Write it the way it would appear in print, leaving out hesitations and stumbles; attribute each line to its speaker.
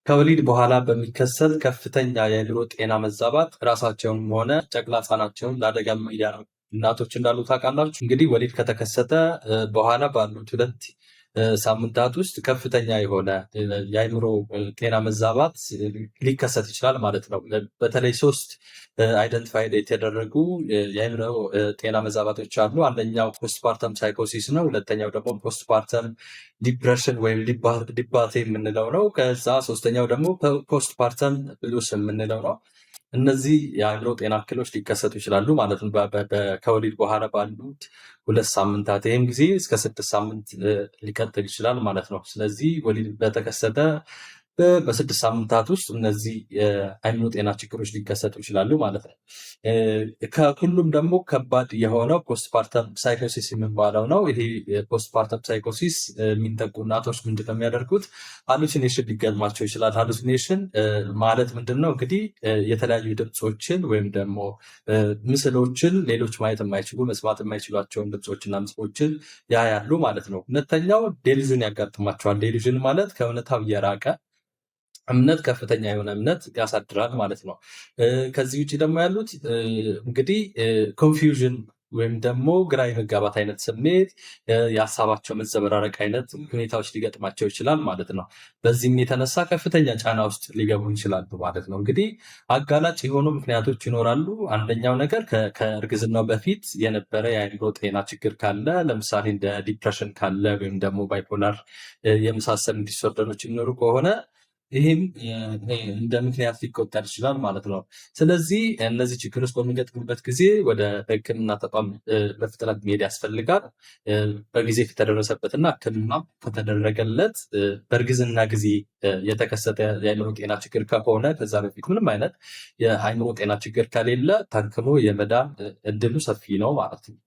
Speaker 1: ከወሊድ በኋላ በሚከሰት ከፍተኛ የአእምሮ ጤና መዛባት ራሳቸውንም ሆነ ጨቅላ ህጻናቸውን ለአደጋ የሚዳርጉ እናቶች እንዳሉ ታውቃላችሁ። እንግዲህ ወሊድ ከተከሰተ በኋላ ባሉት 2 ሳምንታት ውስጥ ከፍተኛ የሆነ የአእምሮ ጤና መዛባት ሊከሰት ይችላል ማለት ነው። በተለይ 3 አይደንቲፋይድ የተደረጉ የአእምሮ ጤና መዛባቶች አሉ። አንደኛው ፖስትፓርተም ሳይኮሲስ ነው። ሁለተኛው ደግሞ ፖስትፓርተም ዲፕሬሽን ወይም ዲባቴ የምንለው ነው። ከዛ 3ኛው ደግሞ ፖስትፓርተም ብሉስ የምንለው ነው። እነዚህ የአእምሮ ጤና እክሎች ሊከሰቱ ይችላሉ ማለት ነው ከወሊድ በኋላ ባሉት 2 ሳምንታት። ይህም ጊዜ እስከ 6 ሳምንት ሊቀጥል ይችላል ማለት ነው። ስለዚህ ወሊድ በተከሰተ በ6 ሳምንታት ውስጥ እነዚህ የአእምሮ ጤና ችግሮች ሊከሰቱ ይችላሉ ማለት ነው። ከሁሉም ደግሞ ከባድ የሆነው ፖስትፓርተም ሳይኮሲስ የሚባለው ነው። ይሄ ፖስትፓርተም ሳይኮሲስ የሚጠቁ እናቶች ምንድነው የሚያደርጉት? ሃሉሲኔሽን ሊገጥማቸው ይችላል። ሃሉሲኔሽን ማለት ምንድነው? እንግዲህ የተለያዩ ድምፆችን ወይም ደግሞ ምስሎችን ሌሎች ማየት የማይችሉ መስማት የማይችሏቸውን ድምፆችና ምስሎችን ያያሉ ማለት ነው። ሁለተኛው ዴሉዥን ያጋጥማቸዋል። ዴሉዥን ማለት ከእውነታው የራቀ እምነት፣ ከፍተኛ የሆነ እምነት ያሳድራል ማለት ነው። ከዚህ ውጭ ደግሞ ያሉት እንግዲህ ኮንፊውዥን ወይም ደግሞ ግራ የመጋባት አይነት ስሜት፣ የሀሳባቸው መዘበራረቅ አይነት ሁኔታዎች ሊገጥማቸው ይችላል ማለት ነው። በዚህም የተነሳ ከፍተኛ ጫና ውስጥ ሊገቡ ይችላሉ ማለት ነው። እንግዲህ አጋላጭ የሆኑ ምክንያቶች ይኖራሉ። አንደኛው ነገር ከእርግዝናው በፊት የነበረ የአእምሮ ጤና ችግር ካለ፣ ለምሳሌ እንደ ዲፕሬሽን ካለ ወይም ደግሞ ባይፖላር የመሳሰሉ ዲስኦርደሮች የሚኖሩ ከሆነ ይህም እንደ ምክንያት ሊቆጠር ይችላል ማለት ነው። ስለዚህ እነዚህ ችግሮች በሚገጥሙበት ጊዜ ወደ ሕክምና ተቋም በፍጥነት መሄድ ያስፈልጋል። በጊዜ ከተደረሰበትና ሕክምና ከተደረገለት በእርግዝና ጊዜ የተከሰተ የአእምሮ ጤና ችግር ከሆነ ከዛ በፊት ምንም አይነት የአእምሮ ጤና ችግር ከሌለ ታክሞ የመዳን እድሉ ሰፊ ነው ማለት ነው።